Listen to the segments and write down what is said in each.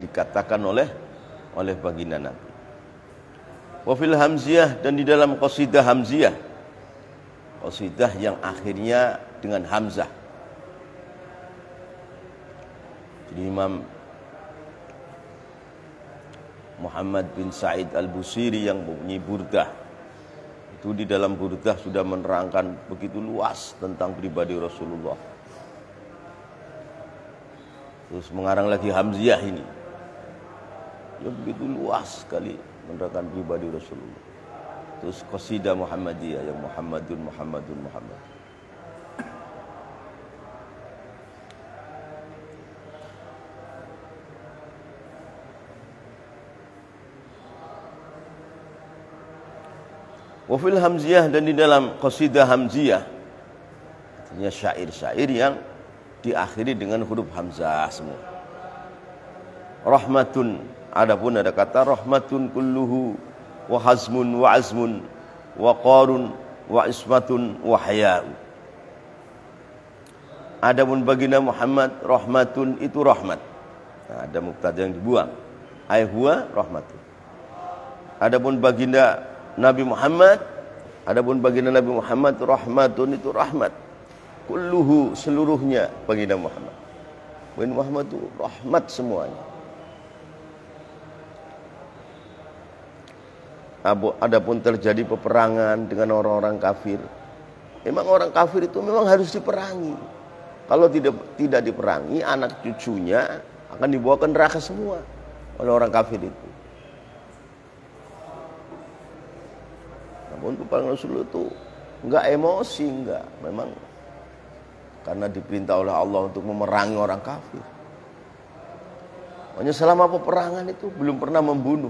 dikatakan oleh baginda Nabi. Wa fil hamziyah, dan di dalam qasidah hamziyah, qasidah yang akhirnya dengan hamzah. Jadi Imam Muhammad bin Sa'id al-Busiri yang mempunyai burdah, itu di dalam burdah sudah menerangkan begitu luas tentang pribadi Rasulullah. Terus mengarang lagi hamziyah ini, ya begitu luas sekali menerangkan pribadi Rasulullah. Terus qasidah Muhammadiyah yang Muhammadun. Wa fil hamziyah, dan di dalam qasidah hamziyah, artinya syair-syair yang diakhiri dengan huruf hamzah semua. Rahmatun, adapun ada kata rahmatun kulluhu wa hazmun wa azmun wa qarun wa ismatun wa haya'u. Adapun baginda Muhammad, rahmatun itu rahmat. Nah, ada mubtada yang dibuang, ay huwa rahmatun. Adapun baginda Nabi Muhammad, rahmatun itu rahmat. Kulluhu, seluruhnya baginda Muhammad. Baginda Muhammad itu rahmat semuanya. Adapun terjadi peperangan dengan orang-orang kafir, memang orang kafir itu memang harus diperangi. Kalau tidak diperangi, anak cucunya akan dibawa ke neraka semua oleh orang kafir itu. Namun peperangan Rasulullah itu enggak emosi, enggak, memang karena diperintah oleh Allah untuk memerangi orang kafir. Makanya selama peperangan itu belum pernah membunuh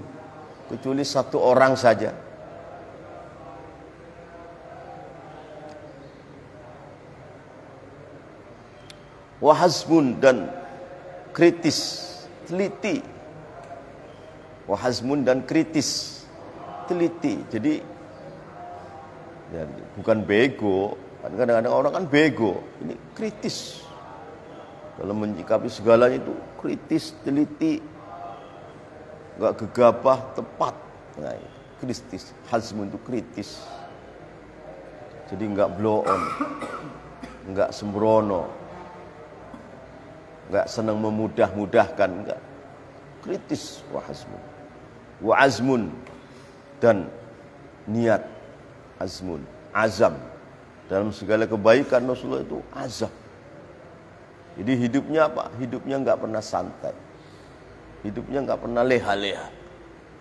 kecuali satu orang saja. Wahazmun, dan kritis, teliti. Wahazmun, dan kritis, teliti. Jadi ya, bukan bego. Kadang-kadang orang kan bego. Ini kritis. Dalam menyikapi segalanya itu kritis, teliti, enggak gegabah, tepat. Nah, kritis. Hazmun itu kritis. Jadi enggak blow on, enggak sembrono, enggak senang memudah-mudahkan, enggak. Kritis. Wa hazmun. Wa azmun, dan niat. Azmun, azam. Dalam segala kebaikan Rasulullah itu azam. Jadi hidupnya apa? Hidupnya enggak pernah santai. Hidupnya enggak pernah leha-leha.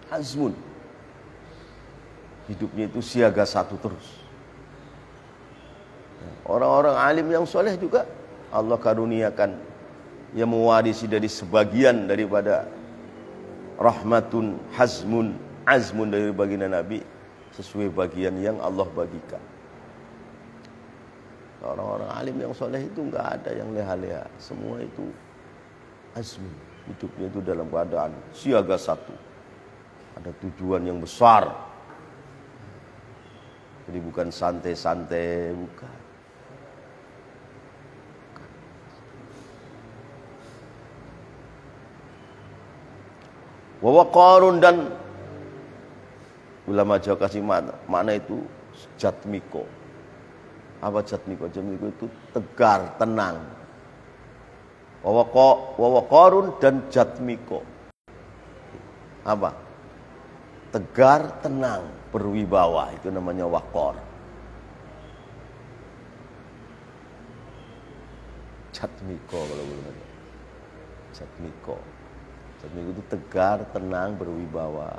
Azmun. Hidupnya itu siaga satu terus. Orang-orang alim yang soleh juga Allah karuniakan yang mewarisi dari sebagian daripada rahmatun, hazmun, azmun dari baginda Nabi, sesuai bagian yang Allah bagikan. Orang-orang alim yang soleh itu enggak ada yang leha-leha. Semua itu azmun. Hidupnya itu dalam keadaan siaga satu. Ada tujuan yang besar. Jadi bukan santai-santai, bukan. Wa waqarun, dan ulama Jawa kasih makna itu jatmiko. Apa jatmiko? Jatmiko itu tegar, tenang. Wa waqarun dan jatmiko. Apa? Tegar, tenang, berwibawa, itu namanya waqar. Jatmiko kalau belum ada. Jatmiko. Jatmiko itu tegar, tenang, berwibawa.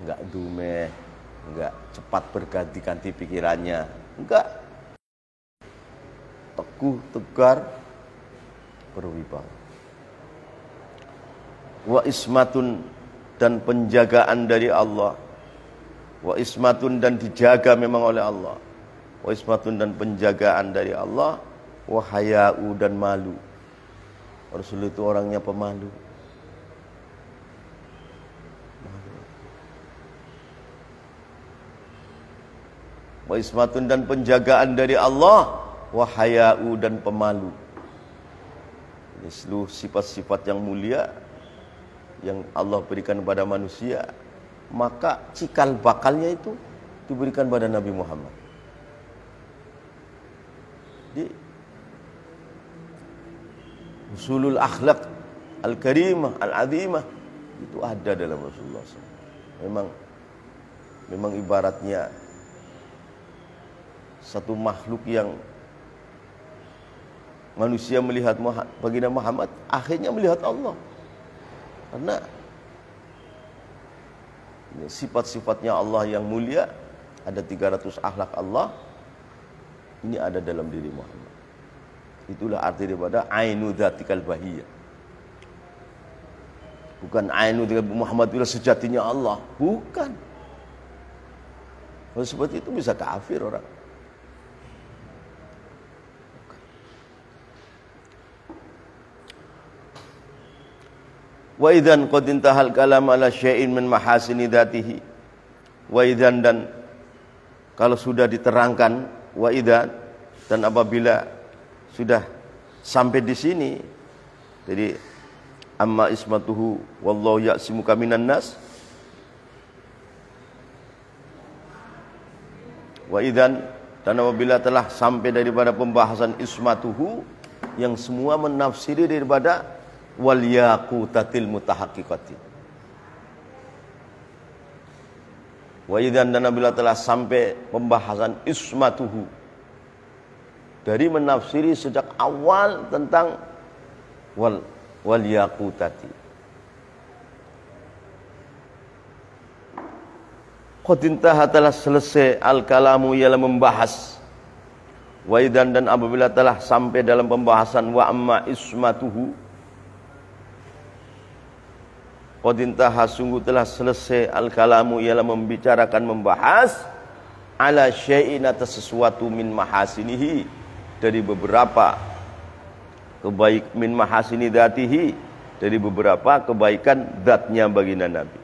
Enggak dumeh, enggak cepat berganti-ganti pikirannya, enggak. Teguh, tegar, berwibawa. Wa ismatun, dan penjagaan dari Allah. Wa ismatun, dan dijaga memang oleh Allah. Wa ismatun, dan penjagaan dari Allah. Wa haya'u, dan malu. Rasul itu orangnya pemalu. Wa ismatun, dan penjagaan dari Allah. Wa haya'u, dan pemalu. Ini seluruh sifat-sifat yang mulia yang Allah berikan kepada manusia, maka cikal bakalnya itu diberikan pada Nabi Muhammad. Di usulul akhlak al-karimah al-azimah itu ada dalam Rasulullah SAW. Memang ibaratnya satu makhluk yang manusia melihat baginda Muhammad, akhirnya melihat Allah. Karena sifat-sifatnya Allah yang mulia, ada 300 akhlak Allah, ini ada dalam diri Muhammad. Itulah arti daripada ainu dzatikal bahiyah. Bukan ainu dzatikal Muhammad itu sejatinya Allah, bukan. Kalau seperti itu bisa kafir orang. Wa idzan qad intahal kalam ala syai'in min mahasini dzatihi. Wa idzan, dan kalau sudah diterangkan, wa idzan, dan apabila sudah sampai di sini, jadi amma ismatuhu wallahu ya'simuka minan nas. Wa idzan, dan apabila telah sampai daripada pembahasan ismatuhu yang semua menafsiri daripada wal yaqutatil mutahaqqiqati. Wa idzan, dan apabila telah sampai pembahasan ismatuhu dari menafsiri sejak awal tentang wal yaqutati. Qad intaha, telah selesai al-kalamu, ialah membahas. Wa idzan, dan apabila telah sampai dalam pembahasan wa amma ismatuhu, qad intaha, sungguh telah selesai al-kalamu, ialah membicarakan, membahas ala syai'in, atas sesuatu min mahasinihi, dari beberapa min mahasini dzatihi, dari beberapa kebaikan zatnya baginda Nabi.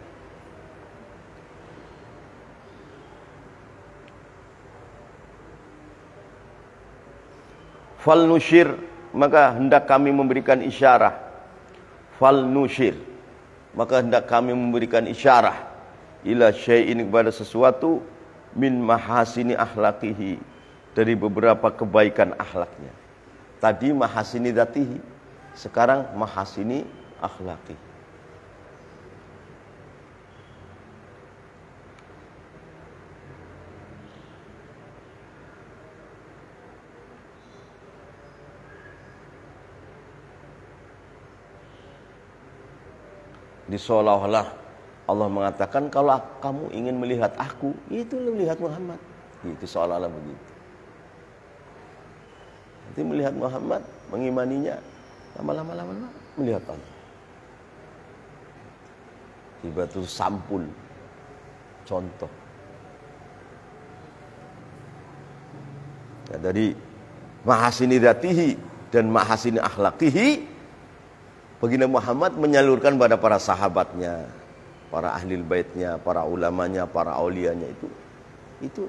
Fal nusyir, maka hendak kami memberikan isyarah. Fal nusyir, maka hendak kami memberikan isyarah ila syai'in, kepada sesuatu min mahasini akhlaqihi, dari beberapa kebaikan akhlaknya. Tadi mahasini dzatihi, sekarang mahasini akhlaqi. Di seolah-olah Allah mengatakan, kalau kamu ingin melihat aku, itu melihat Muhammad. Itu seolah-olah begitu. Nanti melihat Muhammad, mengimaninya, lama-lama melihat Allah. Tiba itu sampul, contoh. Ya, dari mahasini dzatihi dan mahasini akhlaqihi, baginda Muhammad menyalurkan pada para sahabatnya, para ahli baitnya, para ulamanya, para aulianya, itu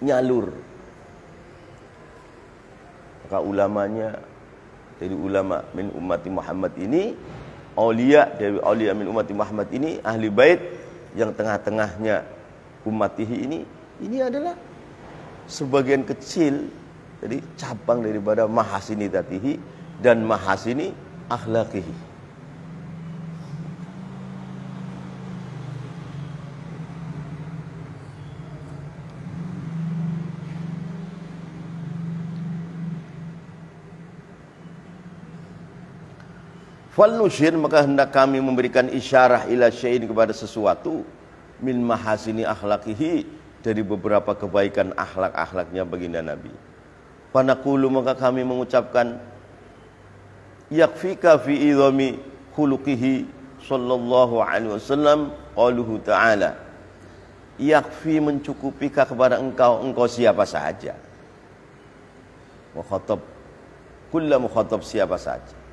nyalur. Maka ulamanya, dari ulama min ummati Muhammad ini, aulia dari aulia min ummati Muhammad ini, ahli bait yang tengah-tengahnya ummatihi ini adalah sebagian kecil dari cabang daripada mahasini dzatihi dan mahasini akhlaqihi. Fal nusyir, maka hendak kami memberikan isyarah ila syai'in, kepada sesuatu min mahasini akhlaqihi, dari beberapa kebaikan akhlak-akhlaknya baginda Nabi. Fanaqulu, maka kami mengucapkan, yakfika fi idhami khuluqihi sallallahu alaihi wasallam qauluhu ta'ala, yakfi, mencukupikah kepada engkau siapa saja. Mukhatab, kullu mukhatab, siapa saja.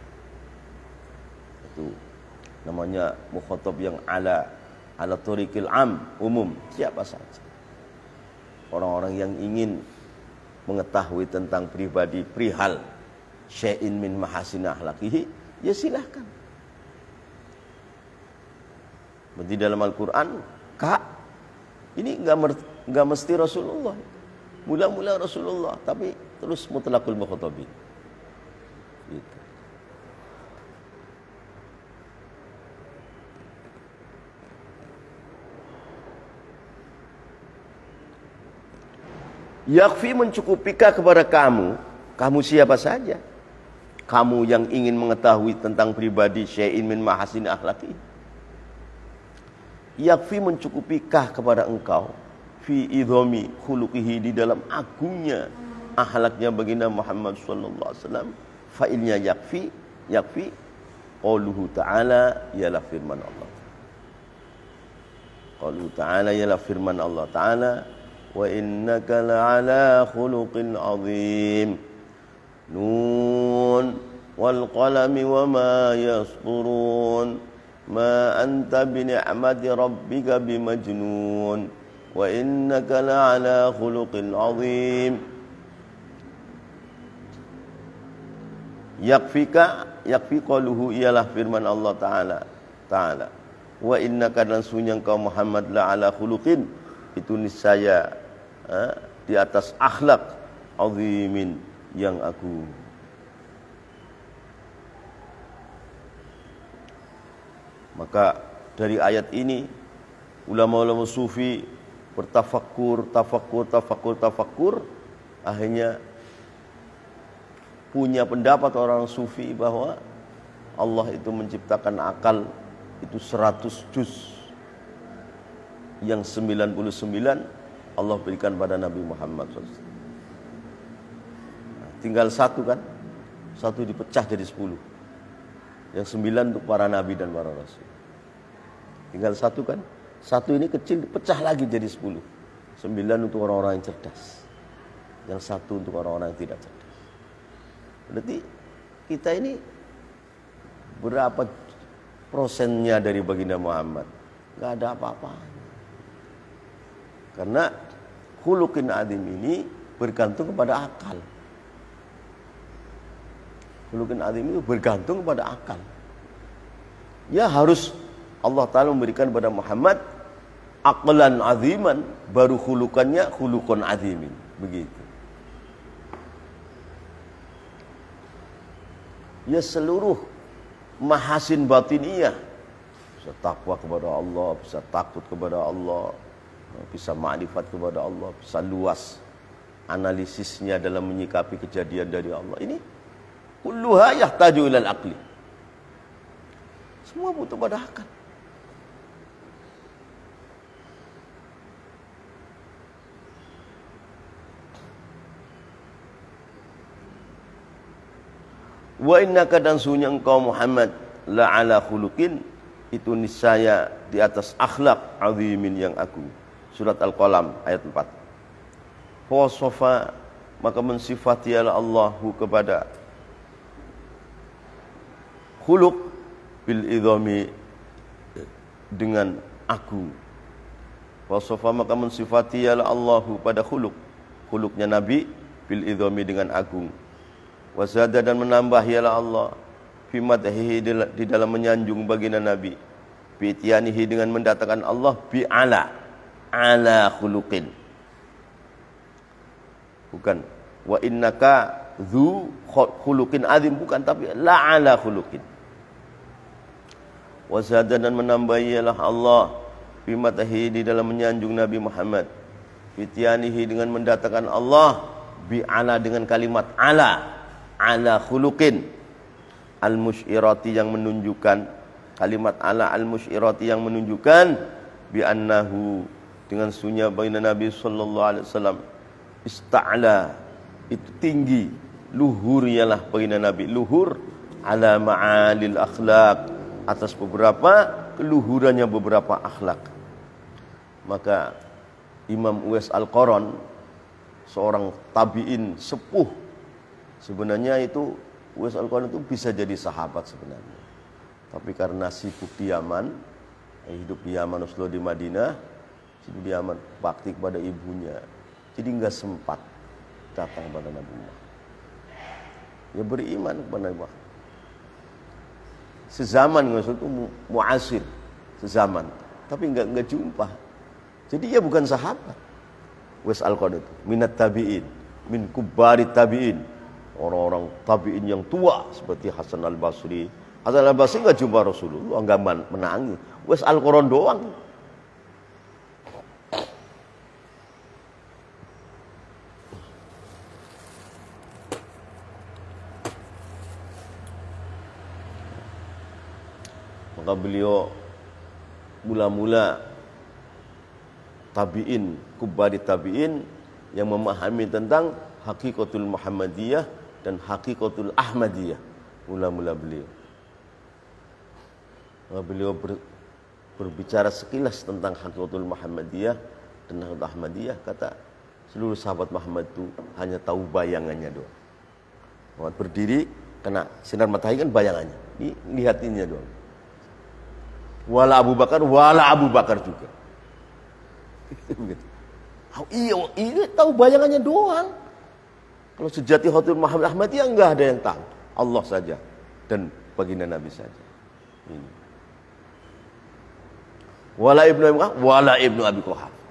Itu namanya mukhatab yang ala tariqil am, umum, siapa saja. Orang-orang yang ingin mengetahui tentang pribadi, perihal syai'in min mahasin akhlaqihi, ya silahkan. Berarti dalam Al-Quran, ini nggak mesti Rasulullah. Mula-mula Rasulullah, tapi terus mutlaqul mukhatabin. Gitu. Yakfi mencukupikah kepada kamu siapa saja, kamu yang ingin mengetahui tentang pribadi syai'in min mahasin akhlaqi. Yakfi mencukupikah kepada engkau fi idhami khuluqihi, di dalam agungnya akhlaknya baginda Muhammad sallallahu alaihi wasallam. Fa'ilnya yakfi qauluhu ta'ala, ialah firman Allah. Qauluhu ta'ala ialah firman Allah Ta'ala, wa innaka la'ala khuluqin azim. Nun wal qalami wa ma yasturun, ma anta bi ni'mati rabbika bimajnun, wa innaka la'ala khuluqin azim. Yakfi qaluhu, ialah firman Allah Ta'ala. Wa innaka, dan sungguh engkau Muhammad, la'ala khuluqin, itu niscaya di atas akhlak azimin, yang agung. Maka dari ayat ini ulama-ulama sufi bertafakkur, akhirnya punya pendapat orang sufi bahwa Allah itu menciptakan akal itu 100 juz, yang 99 Allah berikan pada Nabi Muhammad SAW. Tinggal satu kan, satu dipecah jadi 10, yang 9 untuk para nabi dan para rasul. Tinggal satu kan, satu ini kecil dipecah lagi jadi 10, 9 untuk orang-orang yang cerdas, yang satu untuk orang-orang yang tidak cerdas. Berarti kita ini berapa persennya dari baginda Muhammad? Gak ada apa-apanya. Karena khuluqin azim ini bergantung kepada akal. Khuluqin azim itu bergantung kepada akal. Ya harus Allah Ta'ala memberikan kepada Muhammad aqlan aziman, baru khuluqannya khuluqun azimin. Begitu. Ya seluruh mahasin batiniyah, bisa takwa kepada Allah, bisa takut kepada Allah, bisa ma'rifat kepada Allah, bisa luas analisisnya dalam menyikapi kejadian dari Allah. Ini kulluha yahtaju ilal aqli. Semua butuh pada akal. Wa innaka, dan sungguh engkau Muhammad, la'ala khuluqin, itu niscaya di atas akhlak azimin, yang agung. Surat Al-Qalam ayat 4. Fawasofa, maka mensifati Allahu kepada khuluq bil idhami, dengan agung. Fawasofa, maka mensifati Allahu pada khuluqnya Nabi, bil idhami, dengan agung. Wasada, dan menambah ialah Allah fi madhihi, di dalam menyanjung baginda Nabi, bi ityanihi, dengan mendatangkan Allah bi ala khuluqin, bukan wa innaka dzu khuluqin azim, bukan, tapi la ala khuluqin. Wasada, dan menambah ialah Allah fi madhihi, di dalam menyanjung Nabi Muhammad, bi ityanihi, dengan mendatangkan Allah bi ala, dengan kalimat ala khuluqin al-musyirati, yang menunjukkan, kalimat ala al-musyirati, yang menunjukkan bi annahu, dengan sunnya baginda Nabi sallallahu alaihi wasallam, ista'la, itu tinggi, luhur ialah baginda Nabi, luhur ala ma'alil akhlaq, atas beberapa keluhurannya beberapa akhlak. Maka Imam Uwais Al-Qaran, seorang tabi'in sepuh, sebenarnya itu Uwais Al-Qaran itu bisa jadi sahabat sebenarnya, tapi karena sibuk di Yaman, hidup di Yaman, Oslo di Madinah, sibuk di Yaman, bakti kepada ibunya, jadi nggak sempat datang pada Nabi Muhammad. Ya beriman kepada Nabi Muhammad. Sezaman maksudku muasir, sezaman. Tapi enggak jumpa. Jadi dia bukan sahabat. Wes al-Qarni itu minat tabi'in, min kubari tabi'in. Orang-orang tabi'in yang tua seperti Hasan al-Basri. Hasan al-Basri enggak jumpa Rasulullah, enggak menangis. Wes al-Qarni doang. Maka beliau mula-mula tabi'in, kubari tabi'in yang memahami tentang hakikatul Muhammadiyah dan hakikatul Ahmadiyah. Mula-mula beliau. Maka beliau berbicara sekilas tentang hakikatul Muhammadiyah dan hakikatul Ahmadiyah. Kata seluruh sahabat Muhammad itu hanya tahu bayangannya doang. Muhammad berdiri kena sinar matahari kan bayangannya. Ini lihat ininya doang. Wala Abu Bakar juga. Oh, iya tahu bayangannya doang. Kalau sejati Khatul Muhammad Ahmadiyah enggak ada yang tahu. Allah saja dan baginda Nabi saja. Ini. Wala ibnu Abi Quhafah.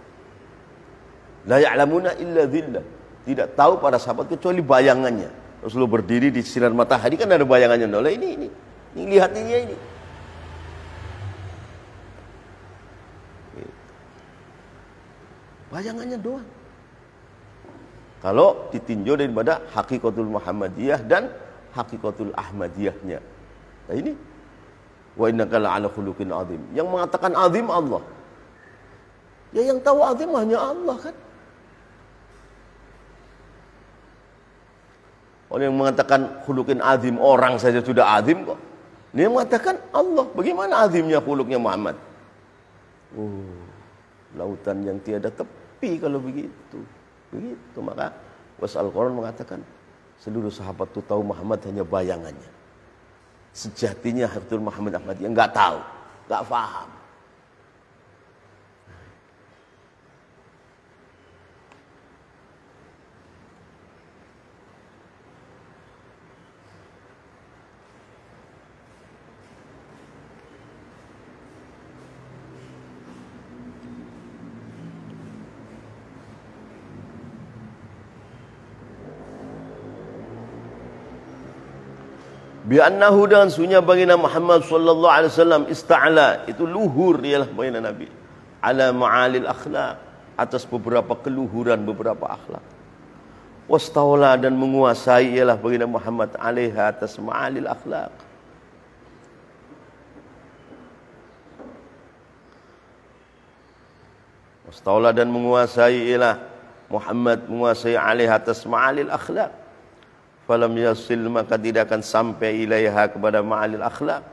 La ya'lamuna illa dhillah. Tidak tahu para sahabat kecuali bayangannya. Rasulullah berdiri di sinar matahari kan ada bayangannya. Nah, ini lihat ini. Bayangannya doang. Kalau ditinjau daripada hakikatul Muhammadiyah dan hakikatul Ahmadiyahnya. Nah ini wa innaka la'ala khuluqin azim. Yang mengatakan azim Allah. Ya yang tahu azim hanya Allah kan. Orang yang mengatakan khuluqin azim orang saja sudah azim kok. Dia mengatakan Allah. Bagaimana azimnya khuluqnya Muhammad? Lautan yang tiada tepi kalau begitu. Begitu maka was Al-Quran mengatakan seluruh sahabat itu tahu Muhammad hanya bayangannya. Sejatinya Habibul Muhammad Ahmadiyah enggak tahu, enggak paham. Bi'annahu dan sunya baginda Muhammad sallallahu alaihi wasallam ista'ala itu luhur ialah baginda Nabi ala ma'alil akhlak atas beberapa keluhuran beberapa akhlak. Wastawla dan menguasai ialah baginda Muhammad alaiha atas ma'alil akhlak. Wastawla dan menguasai ialah Muhammad menguasai alaiha atas ma'alil akhlak. Falam yasil maka tidak akan sampai ilaiha kepada ma'alil akhlak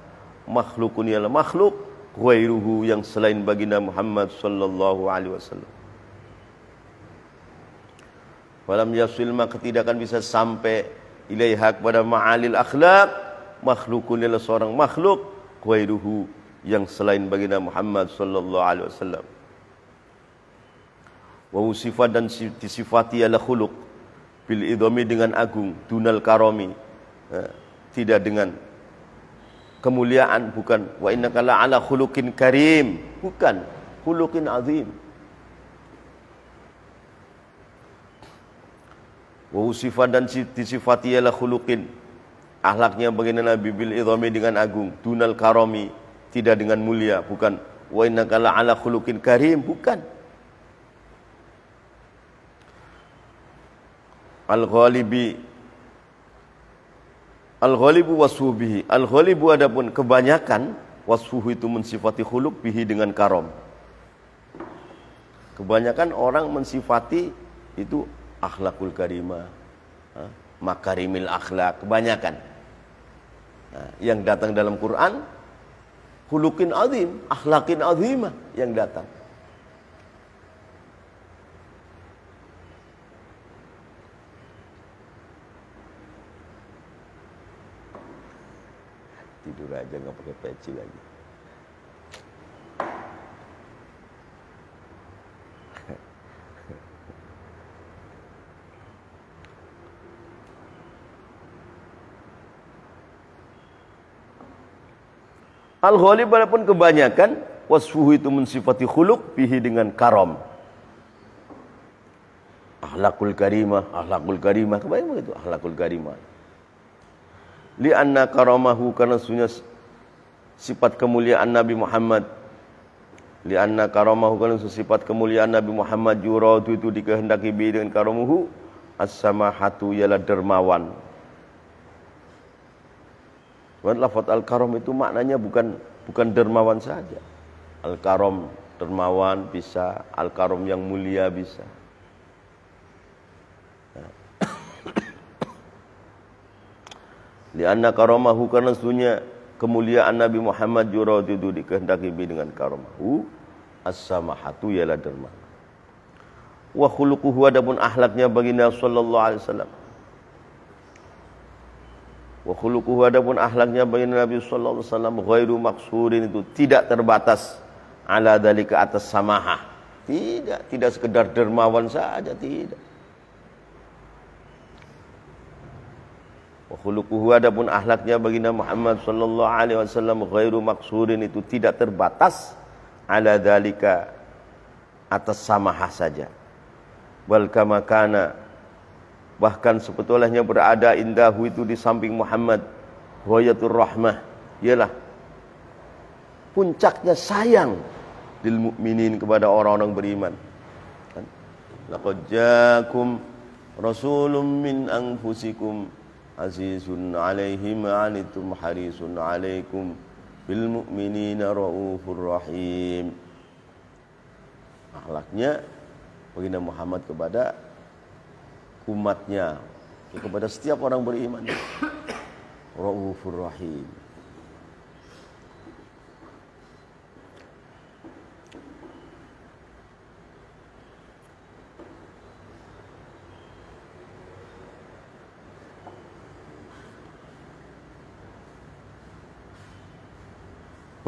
makhlukun ialah makhluk ghairuhu yang selain baginda Muhammad sallallahu alaihi wasallam. Falam yasil maka tidak akan bisa sampai ilaiha kepada ma'alil akhlak makhlukun ialah seorang makhluk ghairuhu yang selain baginda Muhammad sallallahu alaihi wasallam. Wa usifat dan disifati ialah khuluq bil idhami dengan agung dunal karomi tidak dengan kemuliaan bukan wa innaka la'ala khuluqin karim bukan khuluqin azim wa usifan dan disifati ialah khuluqin akhlaknya baginda Nabi bil idhami dengan agung dunal karomi tidak dengan mulia bukan wa innaka la'ala khuluqin karim bukan Al-ghalibu wasfuhu bihi. Al-ghalibu adapun kebanyakan wasfuhu itu mensifati khuluq bihi dengan karom. Kebanyakan orang mensifati itu akhlakul karimah, makarimil akhlak, kebanyakan. Nah, yang datang dalam Quran khuluqin azim, akhlakin azimah yang datang. Tidur aja nggak pakai peci lagi. Al-ghalib walaupun kebanyakan wasfuhu itu mensifati khuluq bihi dengan karam. Akhlakul karimah kebanyakan itu akhlakul karimah. Li'anna karamahu karena sunya sifat kemuliaan Nabi Muhammad. Li'anna karamahu karena sifat kemuliaan Nabi Muhammad yuradu itu dikehendaki bi dengan karamuhu as-samahatu ialah dermawan. Lafaz al-karam itu maknanya bukan dermawan saja. Al-karam dermawan bisa, al-karam yang mulia bisa. Lianna karamahu karena sesungguhnya kemuliaan Nabi Muhammad yuradu itu dikehendaki dengan karamahu as-samahatu ialah dermawan. Wa khuluquhu adapun akhlaknya baginda sallallahu alaihi wasallam. Wa khuluquhu adapun akhlaknya baginda Nabi sallallahu alaihi wasallam ghairu maqsurin itu tidak terbatas ala dalika atas samahah. Tidak sekedar dermawan saja, tidak. Wa khuluquhu adapun akhlaknya baginda Muhammad sallallahu alaihi wasallam ghairu maqsurin itu tidak terbatas ala dalika atas samahah saja. Wal kama kana bahkan sebetulnya berada indahu itu di samping Muhammad ghayatur rahmah ialah puncaknya sayang lil mukminin kepada orang-orang beriman. Laqad jaakum rasulun min anfusikum azizun alaihi ma anittum harisun alaikum bil mu'minina raufur rahim. Akhlaknya baginda Muhammad kepada umatnya, kepada setiap orang beriman, raufur rahim.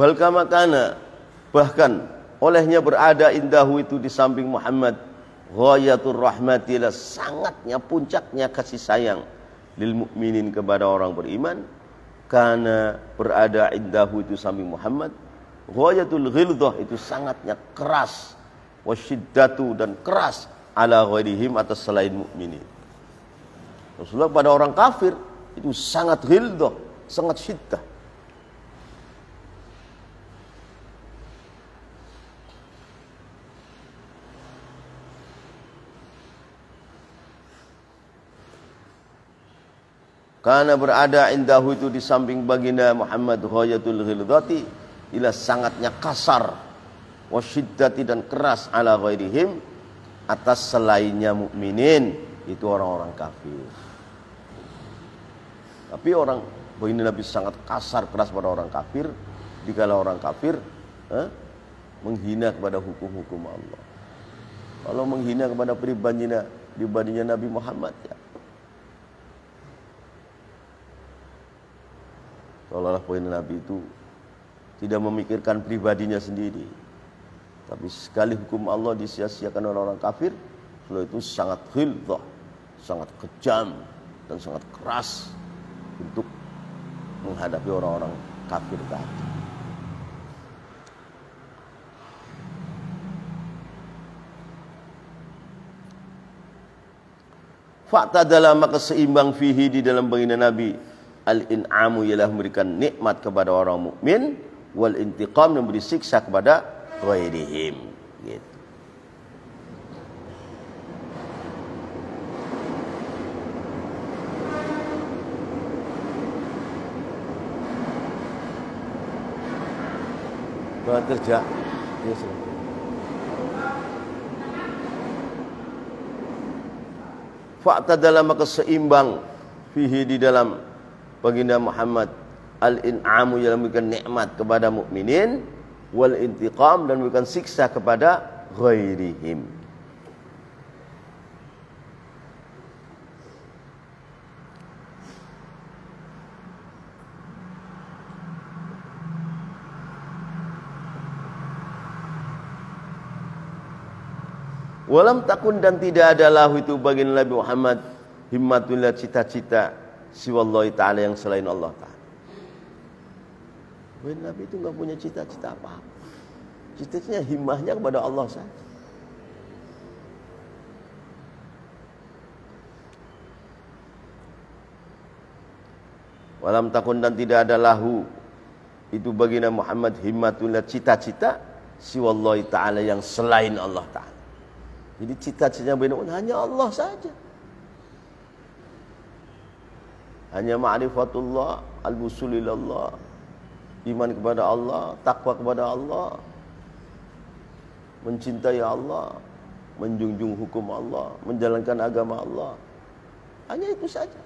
Wal kama kana bahkan olehnya berada indahu itu di samping Muhammad ghayatur rahmati la sangatnya puncaknya kasih sayang lil mukminin kepada orang beriman. Karena berada indahu itu samping Muhammad ghayatul ghildah itu sangatnya keras wasyiddatu dan keras ala ghairihim atas selain mukminin. Rasulullah pada orang kafir itu sangat ghildah, sangat syiddah. Karena berada indahu itu di samping baginda Muhammad ghayatul ghilzati ila sangatnya kasar wasyiddati dan keras ala ghairihim atas selainnya mukminin itu orang-orang kafir. Tapi orang baginda Nabi sangat kasar keras pada orang kafir dikala orang kafir menghina kepada hukum-hukum Allah. Kalau menghina kepada pribadinya Nabi Muhammad ya seolah-olah poin Nabi itu tidak memikirkan pribadinya sendiri. Tapi sekali hukum Allah disia-siakan oleh orang kafir, Rasulullah itu sangat ghilzah, sangat kejam dan sangat keras untuk menghadapi orang-orang kafir tadi. Fa'tadala maka seimbang fihi di dalam baginda Nabi al-in'amu ialah memberikan nikmat kepada orang mukmin, wal intiqam memberi siksa kepada ghairihim gitu. Buat kerja ya silakan. Fa'tadala maka seimbang fihi di dalam baginda Muhammad al-in'amu yang memberikan nikmat kepada mukminin, wal intiqam dan memberikan siksa kepada ghairihim. Walam takun dan tidak adalah itu baginda Nabi Muhammad himmatullah cita-cita siwallahi ta'ala yang selain Allah Ta'ala. Nabi itu nggak punya cita-cita apa-apa. Cita-citanya himmahnya kepada Allah saja. Walam takun, dan tidak ada lahu itu bagi Nabi Muhammad himmatun, cita-cita siwallahi ta'ala, yang selain Allah ta'ala. Jadi cita-citanya benar hanya Allah saja. Hanya ma'rifatullah, al-wusulilallah, iman kepada Allah, takwa kepada Allah, mencintai Allah, menjunjung hukum Allah, menjalankan agama Allah. Hanya itu saja.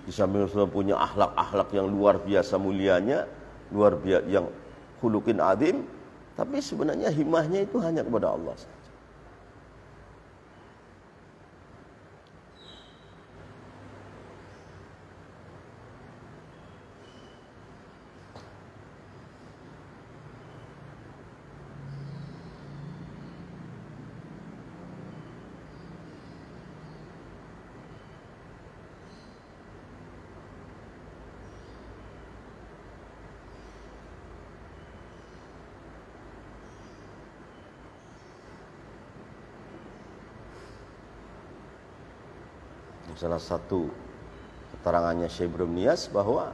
Di samping Rasulullah punya akhlak-akhlak yang luar biasa mulianya, luar biasa yang khuluqin azim, tapi sebenarnya himmahnya itu hanya kepada Allah saja. Salah satu keterangannya Syekh Ibrahim Niyas bahwa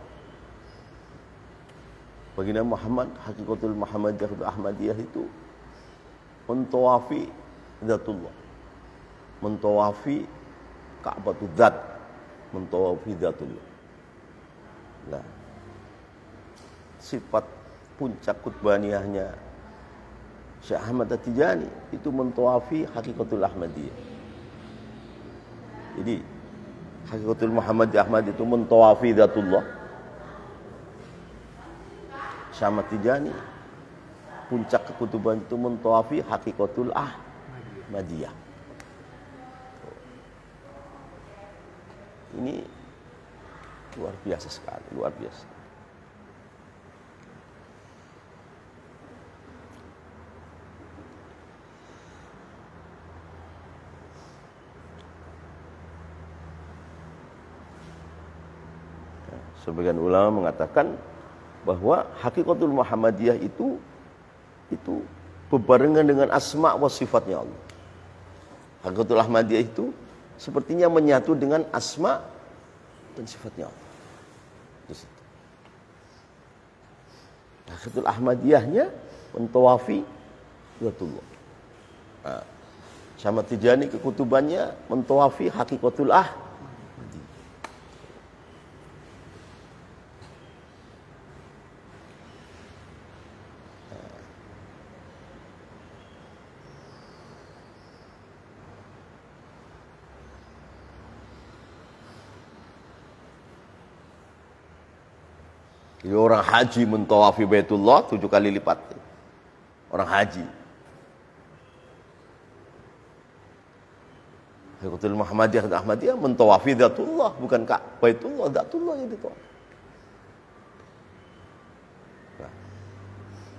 baginda Muhammad, hakikatul Muhammadiyah, Ahmadiyah itu mentawafi zatullah, mentawafi Ka'batul Dzat, mentawafi zatullah. Nah, sifat puncak kutbaniyahnya Syekh Ahmad At-Tijani itu mentawafi hakikatul Ahmadiyah. Jadi hakikatul Muhammadiyah Ahmad itu mentawafi zatullah. Syekh Ahmad Tijani puncak kekutuban itu mentawafi hakikatul Ahmadiyah. Ini luar biasa sekali, luar biasa. Sebagian ulama mengatakan bahwa hakikatul Muhammadiyah itu berbarengan dengan asma wa sifatnya Allah. Hakikatul Ahmadiyah itu sepertinya menyatu dengan asma dan sifatnya Allah. Hakikatul Ahmadiyahnya mentawafi zatullah. Syekh Ahmad Tijani kekutubannya mentawafi hakikatul Ahmadiyah. Jadi orang haji mentawafi Baitullah 7 kali lipat. Orang haji. Hakikatul Muhammadiyah dan Ahmadiyah mentawafi Dzatullah, bukan Baitullah, Dzatullah yang ditawaf. Nah,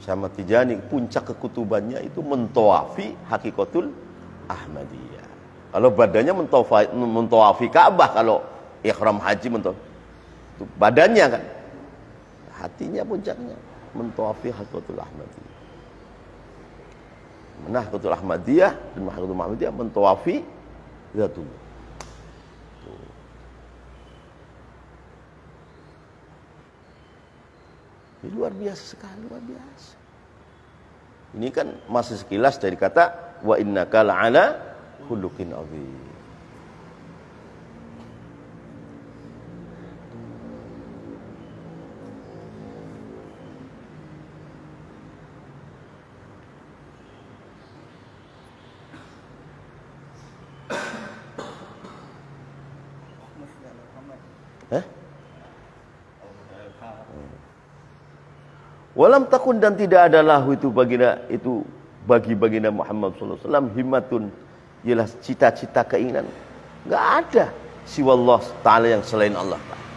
Syekh Ahmad Tijani puncak kekutubannya itu mentawafi hakikatul Ahmadiyah. Kalau badannya mentawafi Ka'bah, kalau ihram haji mentawafi itu badannya kan. Hatinya puncaknya mentawafi hakikatul Ahmadiyah. Nah, hakikatul Ahmadiyah dan hakikatul Muhammadiyah mentawafi zatullah. Ini luar biasa sekali, luar biasa. Ini kan masih sekilas dari kata wa innaka la'ala khuluqin azim. Walam takun, dan tidak ada lahu itu bagi baginda Muhammad sallallahu alaihi wasallam himmatun, ialah cita-cita, keinginan. Enggak ada siwallah taala yang selain Allah taala.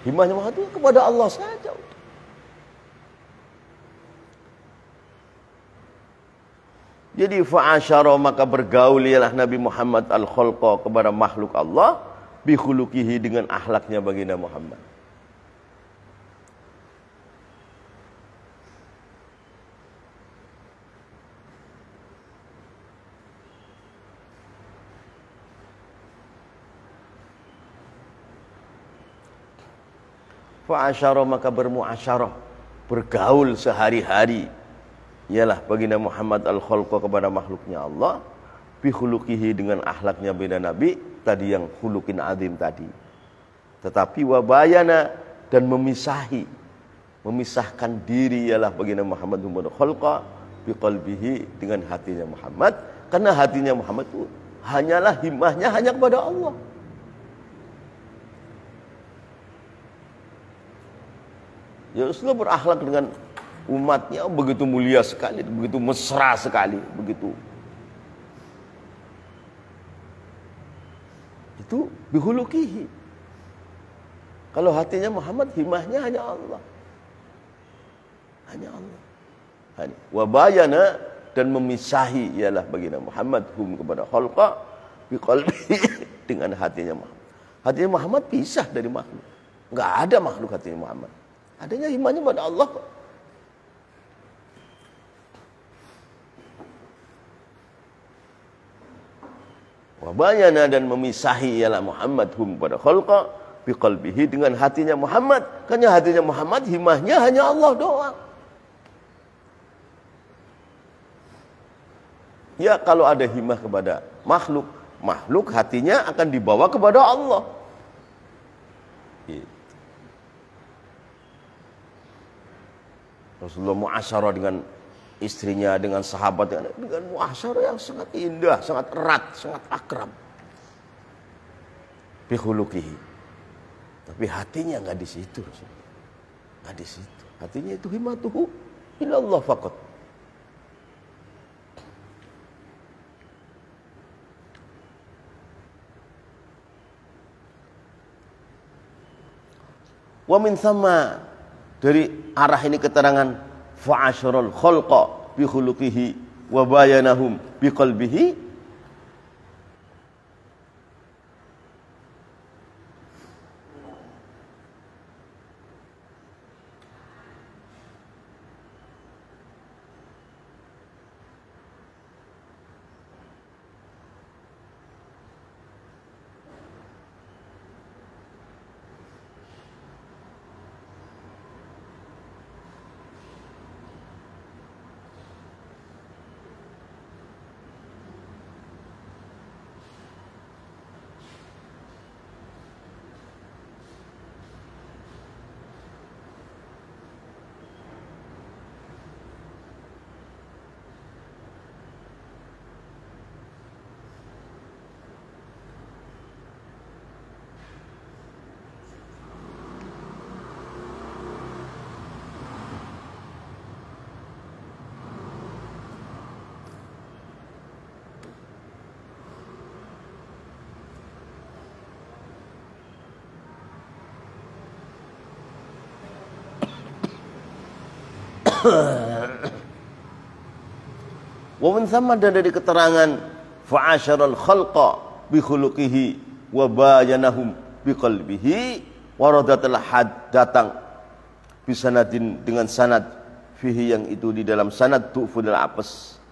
Himmahnya Muhammad itu kepada Allah saja. Jadi fa'asyara maka bergaul ialah Nabi Muhammad al-khalqa kepada makhluk Allah bi khuluqihi dengan akhlaknya baginda Muhammad. Fa'asyara maka bermuasyarah, bergaul sehari-hari ialah baginda Muhammad al-khalqa kepada makhluknya Allah bi khuluqihi dengan akhlaknya beda Nabi tadi yang khuluqin azim tadi. Tetapi wabayana dan memisahkan diri ialah baginda Muhammad al-khalqa bi qalbihi dengan hatinya Muhammad, karena hatinya Muhammad itu hanyalah himmahnya hanya kepada Allah. Ya Rasulullah berakhlak dengan umatnya begitu mulia sekali, begitu mesra sekali, begitu. Itu bihulukihi. Kalau hatinya Muhammad, himmahnya hanya Allah. Hanya Allah. Wabayana dan memisahi ialah baginda Muhammad hum kepada khalqa biqalbi dengan hatinya Muhammad. Hatinya Muhammad pisah dari makhluk. Enggak ada makhluk hatinya Muhammad. Adanya imannya pada Allah. Wabayana dan memisahi ialah Muhammad hum pada khalqa biqalbihi dengan hatinya Muhammad. Karena hatinya Muhammad himmahnya hanya Allah doang. Ya kalau ada himmah kepada makhluk, makhluk hatinya akan dibawa kepada Allah. Rasulullah muasyarah dengan istrinya, dengan sahabatnya, dengan muasyarah yang sangat indah, sangat erat, sangat akrab. Bi khuluqihi. Tapi hatinya enggak di situ, enggak di situ. Hatinya itu himmatuhu ilallah faqat. Wa min thamma, dari arah ini keterangan fa'asyaral khalqa bi khuluqihi wa bayanahum bi qalbihi. Wa min thamma, dari keterangan fa'asyaral khalqa bi khuluqihi wa bayanahum bi qalbihi, waradatul had, datang bisanadin dengan sanad fihi, yang itu di dalam sanad tu'fudul apes.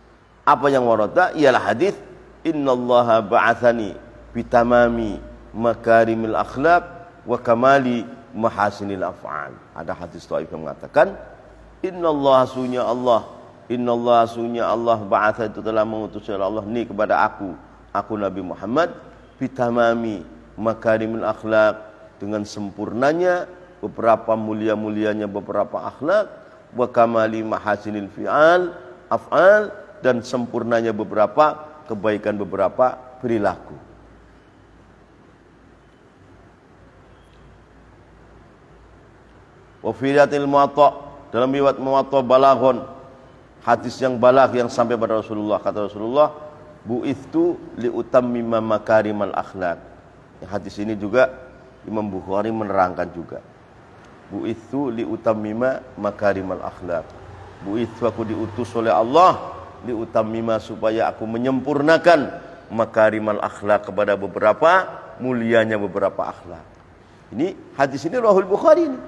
Apa yang warada ialah hadis innallaha ba'athani bitamami makarimil akhlaq wa kamali mahasinil af'al. Ada hadis dhaif yang mengatakan innallaha sunya Allah, innallaha sunya Allah ba'atha, itu telah mengutus Allah ni kepada aku Nabi Muhammad, bitamami makarimil akhlaq, dengan sempurnanya beberapa mulia-mulianya beberapa akhlak, wa kamali mahasinil fi'al af'al, dan sempurnanya beberapa kebaikan beberapa perilaku. Wa fiyatil muwatta, dalam riwayat muwatta balaghon, hadis yang balag yang sampai pada Rasulullah, kata Rasulullah, bu'ithtu li utammima makarimal akhlaq. Hadis ini juga Imam Bukhari menerangkan juga. Bu'ithtu li utammima makarimal akhlaq. Bu'ithtu, aku diutus oleh Allah liutammima supaya aku menyempurnakan makarimal akhlak kepada beberapa mulianya beberapa akhlak. Ini hadis ini Rawahul Bukhari ini.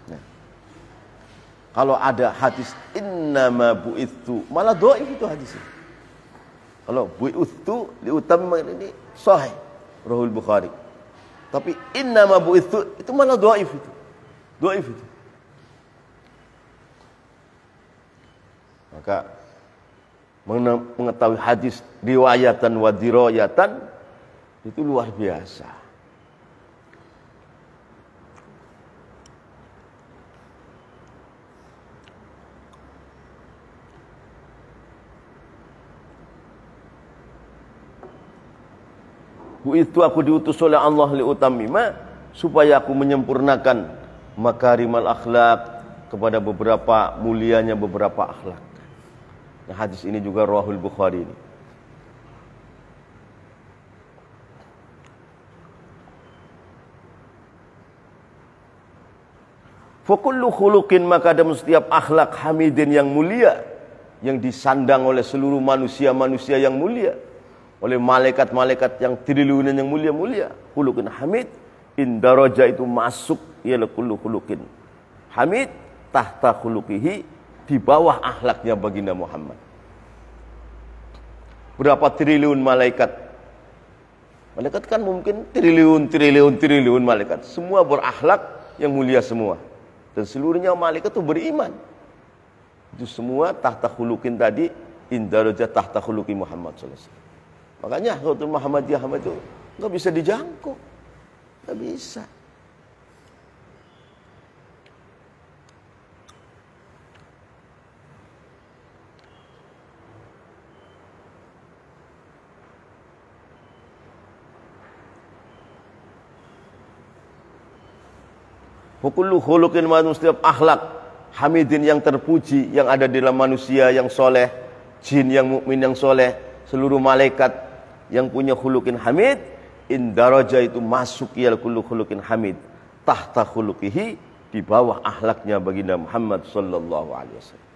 Nah, kalau ada hadis innama bu'itsu malah dhaif itu hadis ini. Kalau bu'itsu liutammima ini sahih Rawahul Bukhari. Tapi innama bu'itsu itu malah dhaif itu. Dhaif itu. Maka mengetahui hadis riwayatan wa dirayatan itu luar biasa. Itu aku diutus oleh Allah liutammima supaya aku menyempurnakan makarimal akhlak kepada beberapa mulianya beberapa akhlak. Nah, hadis ini juga Rawahul Bukhari ini. Fa kullu khuluqin, maka dalam setiap akhlak hamidin yang mulia yang disandang oleh seluruh manusia-manusia yang mulia, oleh malaikat-malaikat yang triliunan yang mulia-mulia, khuluqin hamid indaraja itu masuk ialah kullu khuluqin hamid tahta khuluqihi, di bawah akhlaknya baginda Muhammad. Berapa triliun malaikat? Malaikat kan mungkin triliun malaikat. Semua berakhlak yang mulia semua. Dan seluruhnya malaikat itu beriman. Itu semua tahta khuluqin tadi, indaraja tahta khuluqi Muhammad sallallahu alaihi wasallam. Makanya Rasul Muhammadiyah itu enggak bisa dijangkau. Enggak bisa. Kullu khuluqin setiap akhlak hamidin yang terpuji yang ada di dalam manusia yang soleh, jin yang mukmin yang soleh, seluruh malaikat yang punya khuluqin hamid, indaraja itu masuk ya kullu khuluqin hamid tahta khuluqihi, di bawah akhlaknya baginda Muhammad sallallahu alaihi wasallam.